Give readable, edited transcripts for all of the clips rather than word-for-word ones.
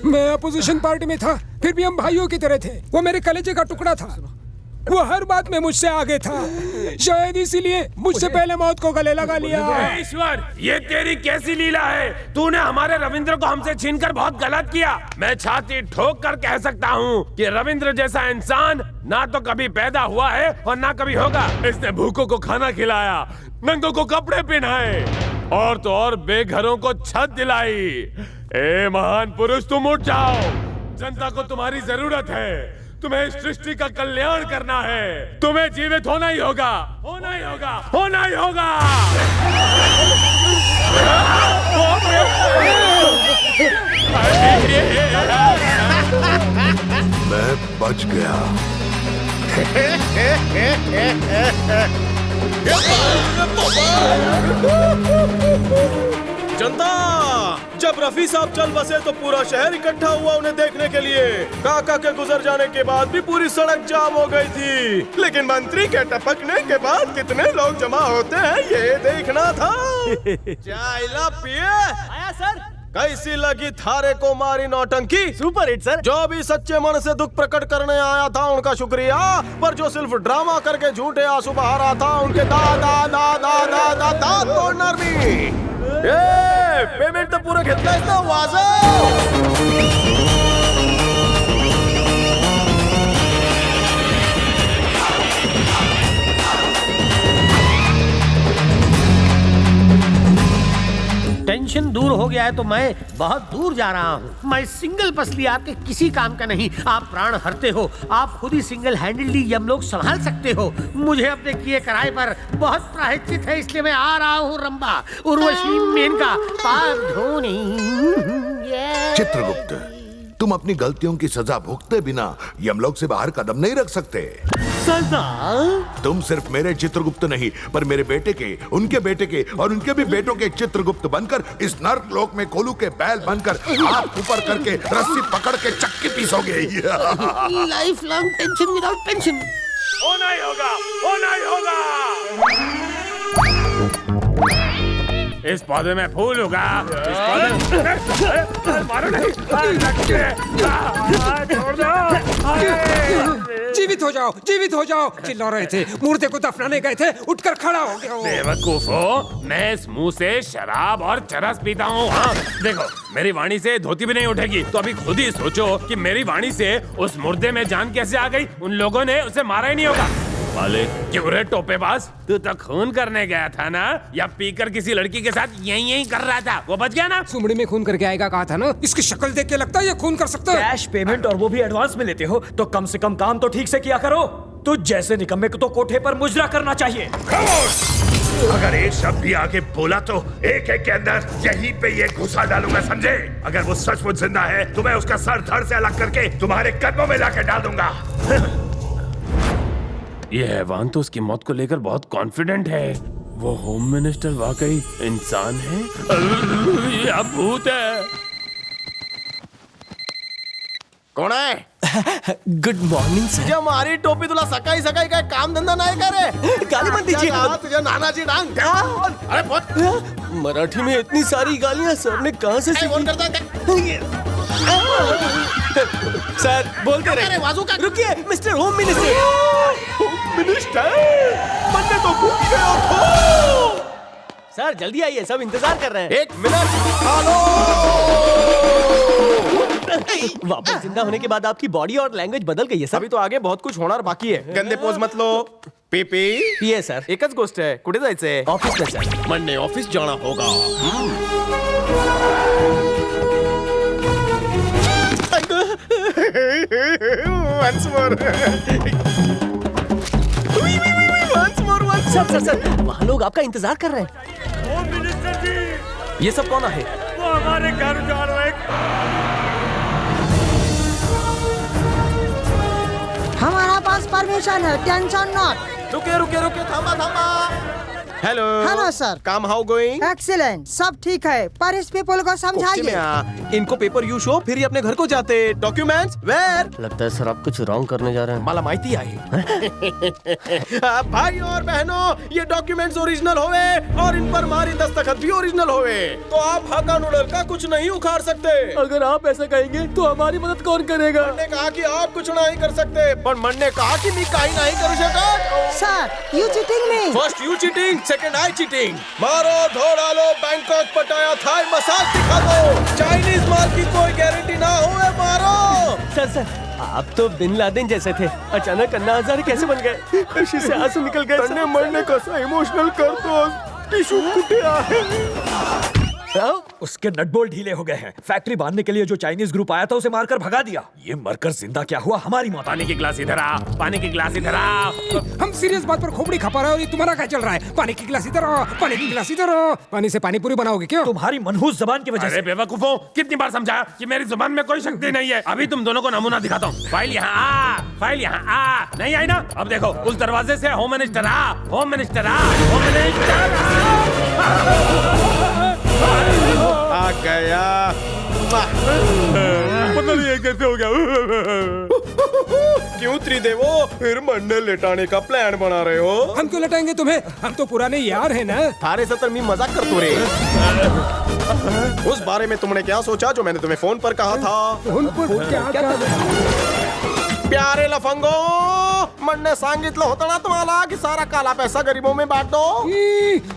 मैं opposition party में था, फिर भी हम भाइयों की तरह थे। वो मेरे कलेजे का टुकड़ा था। वो हर बात में मुझसे आगे था। शायद इसीलिए मुझसे पहले मौत को गले लगा लिया। ईश्वर, ये तेरी कैसी लीला है? तूने हमारे रविंद्र को हमसे छीनकर बहुत गलत किया। मैं छाती ठोक कर कह सकता हूँ कि रविंद्र जैसा इंसान ना तो कभी पैदा हुआ है और ना कभी होगा। इसने भूखों को खाना खिलाया, नंगों को कपड़े पहनाए और तो और बेघरों को छत दिलाई। ए महान पुरुष, तुम उठ जाओ। जनता को तुम्हारी जरूरत है। तुम्हें इस सृष्टि का कल्याण करना है। तुम्हें जीवित होना ही होगा, होना ही होगा, होना ही होगा। मैं बच गया। जनता, जब रफी साहब चल बसे तो पूरा शहर इकट्ठा हुआ उन्हें देखने के लिए। काका के गुजर जाने के बाद भी पूरी सड़क जाम हो गई थी, लेकिन मंत्री के टपकने के बाद कितने लोग जमा होते हैं ये देखना था। चाय ला पिए। आया सर। कैसी लगी थारे को मारी नौटंकी? Super hit sir. जो भी सच्चे मन से दुख प्रकट करने आया था उनका शुक्रिया, पर जो सिर्फ ड्रामा करके झूठे आंसू बहा रहा था उनके दांत तोड़ना भी। पेमेंट तो पूरा घेतलाय ना वाजव। टेंशन दूर हो गया है तो मैं बहुत दूर जा रहा हूँ। मैं सिंगल पसली आपके किसी काम का नहीं। आप प्राण हरते हो, आप खुद ही सिंगल हैंडलली यमलोक संभाल सकते हो। मुझे अपने किए कराए पर बहुत प्रायश्चित है, इसलिए मैं आ रहा हूँ। रंभा, उर्वशी, मेनका, पाप धोनी। चित्रगुप्त, तुम अपनी गलतियों की सजा भुगते बिना यमलोक से बाहर कदम नहीं रख सकते। सजा? तुम सिर्फ मेरे चित्रगुप्त नहीं, पर मेरे बेटे के, उनके बेटे के और उनके भी बेटों के चित्रगुप्त बनकर इस नर्क लोक में कोलू के बैल बनकर हाथ ऊपर करके रस्सी पकड़ के चक्की पीसोगे। Life long tension without pension. होना ही होगा, होना ही होगा। इस पौधे में फूल होगा। इस पौधे मारो नहीं, छोड़ दो। जीवित हो जाओ, जीवित हो जाओ। चिल्ला रहे थे, मुर्दे को दफनाने गए थे, उठकर खड़ा हो गया। बेवकूफो, मैं इस मुंह से शराब और चरस पीता हूँ। हाँ, देखो, मेरी वाणी से धोती भी नहीं उठेगी। तो अभी खुद ही सोचो कि मेरी वाणी से उस मुर्दे में जान कैसे आ गई। उन लोगों ने उसे मारा ही नहीं होगा। मालिक, क्यों रे टोपेबाज, तू तो खून करने गया था ना? या पीकर किसी लड़की के साथ यही कर रहा था? वो बच गया ना? सुमड़ी में खून करके आएगा कहा था ना। इसकी शक्ल देख के लगता है ये खून कर सकता है। कैश पेमेंट और वो भी एडवांस में लेते हो तो कम से कम काम तो ठीक से किया करो। तो जैसे निकम्मे को तो कोठे पर मुजरा करना चाहिए। अगर एक शब्द भी आगे बोला तो एक के अंदर यहीं पे ये घुसा डालूंगा, समझे? अगर वो सचमुच जिंदा है तो मैं उसका सर धड़ से अलग करके तुम्हारे कदमों में लाकर डाल दूंगा। ये हैवान तो उसकी मौत को लेकर बहुत कॉन्फिडेंट है। वो होम मिनिस्टर वाकई इंसान है या भूत है? कौन है? Good morning sir. जो हमारी टोपी तुला सकाई सकाई का काम धंधा नहीं करे। गाली मत दीजिए। तुझे नाना जी डांग। अरे बहुत मराठी में इतनी सारी गालियां सर ने कहां से फोन करता है। सर बोलते रहे। रुकिए मिस्टर होम मिनिस्टर। मिनिस्टर बनने तो भूल गया था। सर जल्दी आइए, सब इंतजार कर रहे हैं। एक मिनट। हेलो। वापस जिंदा होने के बाद आपकी बॉडी और लैंग्वेज बदल गई है सर। अभी तो आगे बहुत कुछ होणार बाकी है। गंदे पोज मत लो। पीपी ये सर एकच गोष्ट आहे। कुठे जायचंय? ऑफिस में सर। मंडे ऑफिस जाना होगा। Once more. Once more, once more. Sir वहाँ लोग आपका इंतजार कर रहे हैं। होम मिनिस्टर जी, ये सब कौन है? वो हमारे घर जा रहे हैं। हमारा पास परमिशन है, टेंशन नॉट। रुके रुके रुके, थांबा थांबा। Hello hello sir. काम हाउ गोइंग? एक्सीलेंट, सब ठीक है, पर इस पीपल को समझाइए। इनको पेपर यू शो, फिर ही अपने घर को जाते। Documents where? लगता है सर आप कुछ रॉन्ग करने जा रहे हैं। माला माहिती आहे भाई और बहनों, ये डॉक्यूमेंट्स ओरिजिनल होवे और इन पर हमारी दस्तखत भी ओरिजिनल होवे, तो आप हक्का नूडल का कुछ नहीं उखाड़ सकते। अगर आप ऐसा कहेंगे तो हमारी मदद कौन करेगा? मैंने कहा कि आप कुछ नहीं कर सकते, पर मन ने कहा कि मैं काही नहीं करू शकत। Sir, you cheating me. First you cheating, second I cheating. मारो, धो डालो, बैंकॉक, पटाया, थाई मसाज दिखा दो। चाइनीज माल की कोई गारंटी ना हो, मारो। सर आप तो बिन लादेन जैसे थे, अचानक अन्ना हजारे कैसे बन गए? खुशी से आंसू निकल गए। तन्ने मरने कसा इमोशनल कर दो, टिश्यू कुटिया है। उसके नटबोल्ट ढीले हो गए हैं। फैक्ट्री बांधने के लिए जो चाइनीज ग्रुप आया था उसे मारकर भगा दिया। ये मरकर जिंदा क्या हुआ हमारी मौत। पानी की गिलास इधर आ, पानी की गिलास इधर आ। हम सीरियस बात पर खोपड़ी खपा रहे हैं और ये तुम्हारा क्या चल रहा है? पानी की गिलास इधर आओ, पानी की गिलास इधर आओ। पानी से पानी पूरी बनाओगे क्यों? तुम्हारी मनहूस जबान की वजह अरे से। बेवकूफों, कितनी बार समझाया कि मेरी जुबान में कोई शक्ति नहीं है। अभी तुम दोनों को नमूना दिखाता हूँ। फाइल यहाँ आ, फाइल यहाँ आ। नहीं आई ना? अब देखो, उस दरवाजे से होम मिनिस्टर आ, होम मिनिस्टर आ, होम मिनिस्टर आ गया। पता नहीं कैसे हो गया। क्यों त्रिदेवो, फिर मंडल लेटाने का प्लान बना रहे हो? हम क्यों लटाएंगे तुम्हें? हम तो पुराने यार हैं ना। थारे सतर मी मजाक कर तू रे। उस बारे में तुमने क्या सोचा जो मैंने तुम्हें फोन पर कहा था? फोन पर क्या प्यारे लफंगो, मन ने सांगितलं होतं ना तुम्हाला कि सारा काला पैसा गरीबों में बांट दो।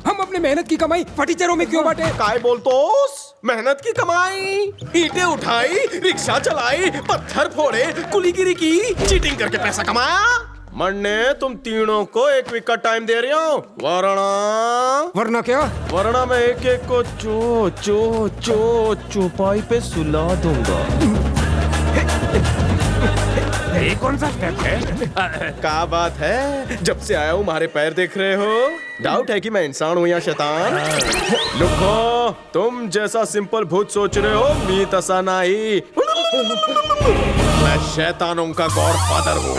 हम अपने मेहनत की कमाई फटीचरों में क्यों बांटे? काय बोलतोस? मेहनत की कमाई, ईंटें उठाई, रिक्शा चलाई, पत्थर फोड़े, कुलीगिरी की, चीटिंग करके पैसा कमाया। मन ने तुम तीनों को एक वीक का टाइम दे रही हूँ, वरना क्या? वरना मैं एक एक को चौपाई पे सुला दूंगा। ये कौन सा स्टेप है? क्या बात है, जब से आया हूँ मारे पैर देख रहे हो? डाउट है कि मैं इंसान हूँ या शैतान? लुको, तुम जैसा सिंपल भूत सोच रहे हो, मी तसा नहीं। मैं शैतानों का गॉडफादर हूँ।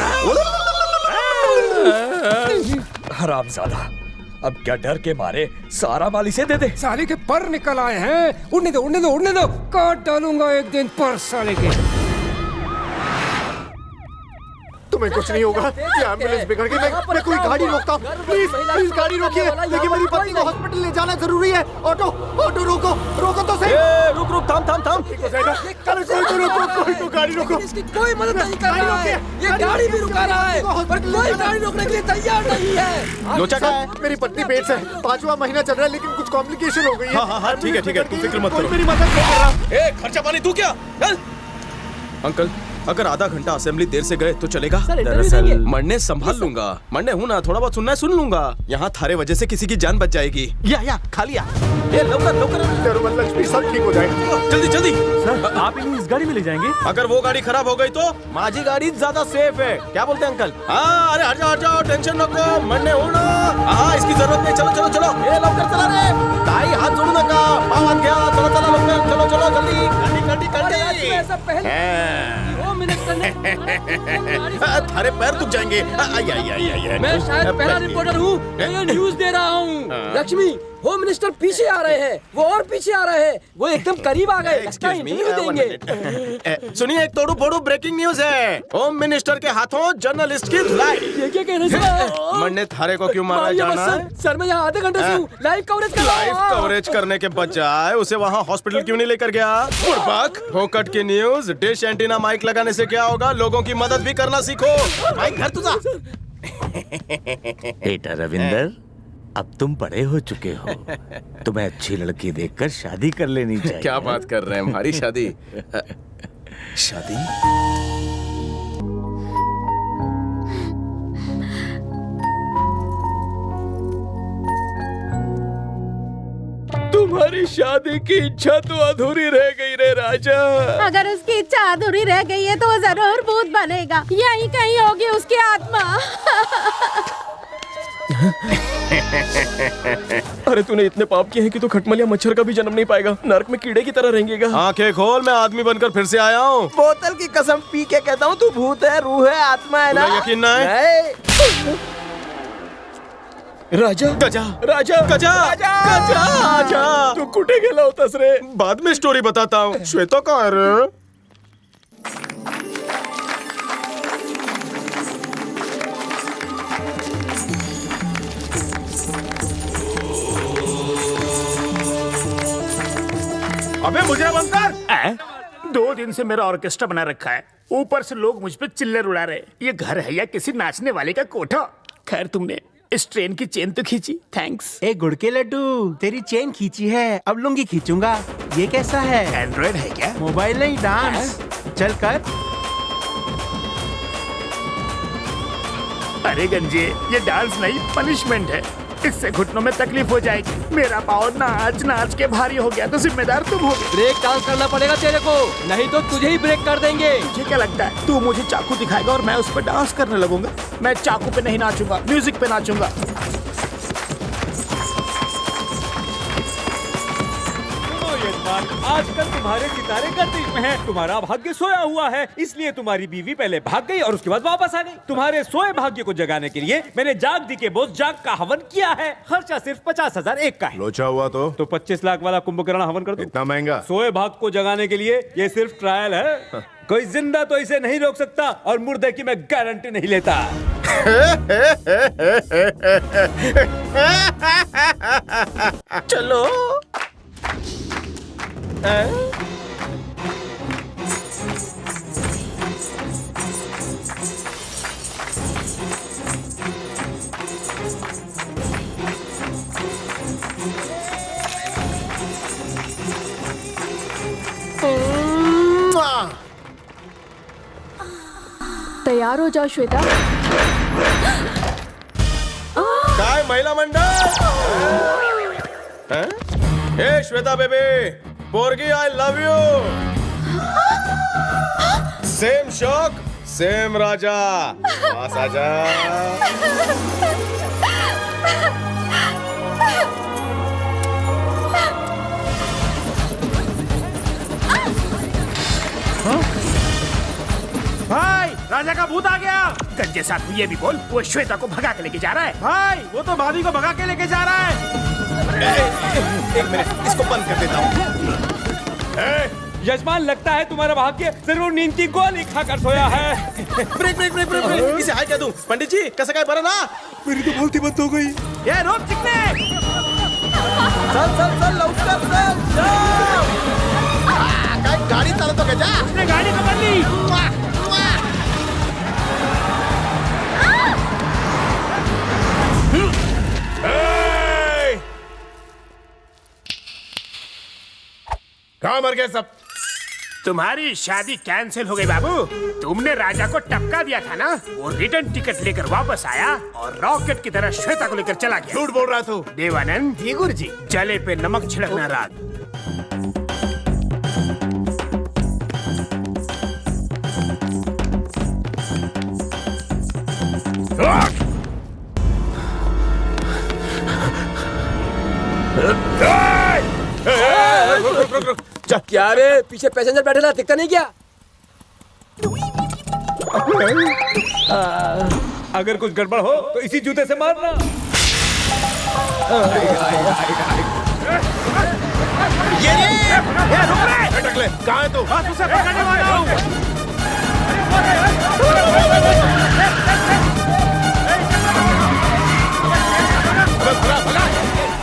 हरामजादा, अब क्या डर के मारे सारा माल इसे दे दे? साले के पर निकल आए हैं। उड़ने दो, उड़ने दो, उड़ने दो। काट डालूंगा एक दिन पर साले के। तुम्हें कुछ नहीं होगा। ये एम्बुलेंस बिगड़ गई। मैं कोई गाड़ी रोकता हूँ। प्लीज गाड़ी रोकिए। लेकिन मेरी पत्नी को हॉस्पिटल ले जाना जरूरी है। ऑटो रोको तो सही। रुक थाम। कोई तो गाड़ी रोको। इसकी कोई मदद नहीं कर रहा है। ये गाड़ी भी रुका रहा है, पर कोई गाड़ी रोकने के लिए तैयार नहीं है। लोचा का है? मेरी पत्नी पेट से 5वां महीना चल रहा है, लेकिन कुछ कॉम्प्लिकेशन हो गई है। हाँ, ठीक है, तुम फिक्र मत करो। मेरी मदद नहीं कर रहा। खर्चा पानी तू क्या? अंकल, अगर आधा घंटा असेंबली देर से गए तो चलेगा? दरअसल मरने संभाल लूंगा। मरने हूँ ना, थोड़ा बहुत सुनना है सुन लूंगा। यहाँ थारे वजह से किसी की जान बच जाएगी। या खा लिया। लक्ष्मी सब ठीक हो जाएगा। जल्दी। सर आप इन्हें इस गाड़ी में ले जाएंगे? अगर वो गाड़ी खराब हो गई तो माझी गाड़ी ज्यादा सेफ है। क्या बोलते हैं अंकल? हाँ, अरे हट जाओ, टेंशन नको। मरने हूँ ना। हाँ, इसकी जरूरत नहीं। चलो। ये लवकर चला रे। ताई हाथ जोड़ू नका। पाव हाथ घ्या। चलो लवकर। चलो जल्दी। थारे पैर दुख जाएंगे। मैं शायद पहला रिपोर्टर हूँ, मैं न्यूज़ दे रहा हूँ। लक्ष्मी, होम मिनिस्टर पीछे आ रहे हैं। वो और पीछे आ रहे हैं। वो एकदम करीब आ गए। लगता है इंटरव्यू देंगे। सुनिए, एक तोड़ू फोड़ू ब्रेकिंग न्यूज है। होम मिनिस्टर के हाथों जर्नलिस्ट की धुलाई। ये क्या कह रहे हैं? मरने थारे को क्यों मारा जाना है? सर, मैं यहाँ आधे घंटे से हूँ। लाइव कवरेज करने के बजाय उसे वहाँ हॉस्पिटल क्यों नहीं लेकर गया? फोकट की न्यूज, डिश एंटीना माइक लगाने से क्या होगा? लोगों की मदद भी करना सीखो। माइक घर तुझा। बेटा रविंदर, अब तुम बड़े हो चुके हो, तुम्हें अच्छी लड़की देखकर शादी कर लेनी चाहिए। क्या बात कर रहे हैं? हमारी शादी? तुम्हारी शादी की इच्छा तो अधूरी रह गई रे राजा। अगर उसकी इच्छा अधूरी रह गई है तो वो जरूर भूत बनेगा। यहीं कहीं होगी उसकी आत्मा। अरे तूने इतने पाप किए हैं कि तू खटमलिया मच्छर का भी जन्म नहीं पाएगा। नरक में कीड़े की तरह रहेंगेगा। आंखें खोल, मैं आदमी बनकर फिर से आया हूँ। बोतल की कसम पी के कहता हूँ, तू भूत है, रूह है, आत्मा है ना? यकीन ना है? राजा गजा राजा गजा गजा गजा तू कुठे गेला होतास रे? बाद में स्टोरी बताता हूँ। श्वेता कहाँ है रे? अबे मुझे बंद कर। 2 दिन से मेरा ऑर्केस्ट्रा बना रखा है, ऊपर से लोग मुझ पे चिल्लर उड़ा रहे। ये घर है या किसी नाचने वाले का कोठा? खैर तुमने इस ट्रेन की चेन तो खींची, थैंक्स। ए गुड़ के लड्डू, तेरी चेन खींची है, अब लुंगी खींचूंगा। ये कैसा है? एंड्रॉइड है क्या? मोबाइल नहीं, डांस। चल कर। अरे गंजे, ये डांस नहीं पनिशमेंट है। इससे घुटनों में तकलीफ हो जाएगी। मेरा पाँव नाच नाच के भारी हो गया तो जिम्मेदार तुम हो। ब्रेक डांस करना पड़ेगा तेरे को, नहीं तो तुझे ही ब्रेक कर देंगे। तुझे क्या लगता है तू मुझे चाकू दिखाएगा और मैं उस पर डांस करने लगूंगा? मैं चाकू पे नहीं नाचूंगा, म्यूजिक पे नाचूंगा। आजकल तुम्हारे सितारे गर्दिश में हैं। तुम्हारा भाग्य सोया हुआ है, इसलिए तुम्हारी बीवी पहले भाग गई और उसके बाद वापस आ गई। तुम्हारे सोए भाग्य को जगाने के लिए मैंने जाग दी के बोझ जाग का हवन किया है। खर्चा सिर्फ 50,000 एक का है। लोचा हुआ तो 25 लाख वाला कुंभकर्ण हवन कर दो। इतना महंगा? सोए भाग को जगाने के लिए ये सिर्फ ट्रायल है। कोई जिंदा तो इसे नहीं रोक सकता और मुर्दे की मैं गारंटी नहीं लेता। चलो तैयार हो जाओ श्वेता। काय महिला मंडळ? हे श्वेता बेबी, पोरगी आई लव यू। सेम शौक सेम राजा, पास आजा। भाई राजा का भूत आ गया। गंजे साहब ये भी बोल, वो श्वेता को भगा के लेके जा रहा है। भाई वो तो भाभी को भगा के लेके जा रहा है। एक मिनट, इसको बंद कर देता हूँ। यजमान, लगता है तुम्हारा भाग्य जरूर नींद की गोली खाकर सोया है। ब्रेक ब्रेक ब्रेक ब्रेक, इसे हाय क्या दूं? पंडित जी कैसा काय बरा ना? मेरी तो बोलती बंद हो गई। ये रोक चिकने। चल चल चल लौटकर चल। काय गाड़ी चालवतो का? जा, उसने गाड़ी पकड़ ली। कहाँ मर गए सब? तुम्हारी शादी कैंसिल हो गई बाबू। तुमने राजा को टपका दिया था ना, वो रिटर्न टिकट लेकर वापस आया और रॉकेट की तरह श्वेता को लेकर चला गया। झूठ बोल रहा तू। देवानंद जी, गुरुजी, जले पे नमक छिड़कना रात। क्या रे, पीछे पैसेंजर बैठेला, दिखता नहीं क्या? अगर कुछ गड़बड़ हो तो इसी जूते से मारना। ये रुक रे! टकले, कहाँ है तू? बस उसे पकड़ने वाला हूँ।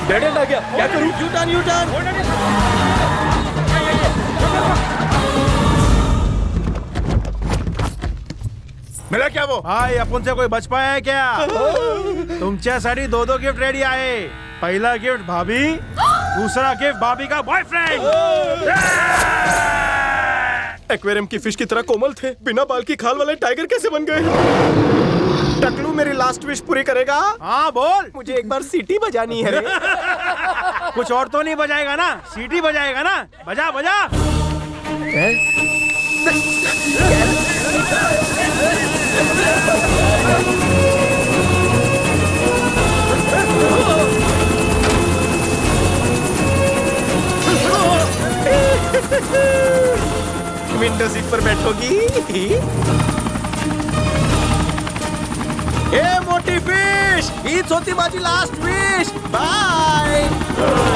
डेड एंड आ गया, क्या करूं? U turn. मिला क्या वो? भाई अपन से कोई बच पाया है क्या? तुमच्यासाठी 2 गिफ्ट रेडी आहे। पहला गिफ्ट भाभी, दूसरा गिफ्ट भाभी का बॉयफ्रेंड। एक्वेरियम की फिश की तरह कोमल थे, बिना बाल की खाल वाले टाइगर कैसे बन गए? टकलू मेरी लास्ट विश पूरी करेगा? हाँ बोल। मुझे एक बार सीटी बजानी है रे। कुछ और तो नहीं बजाएगा ना? सीटी बजाएगा ना? बजा बजा। विंडो सीट पर बैठोगी? ए मोटी फिश, विश हीच होती माझी लास्ट विश बाय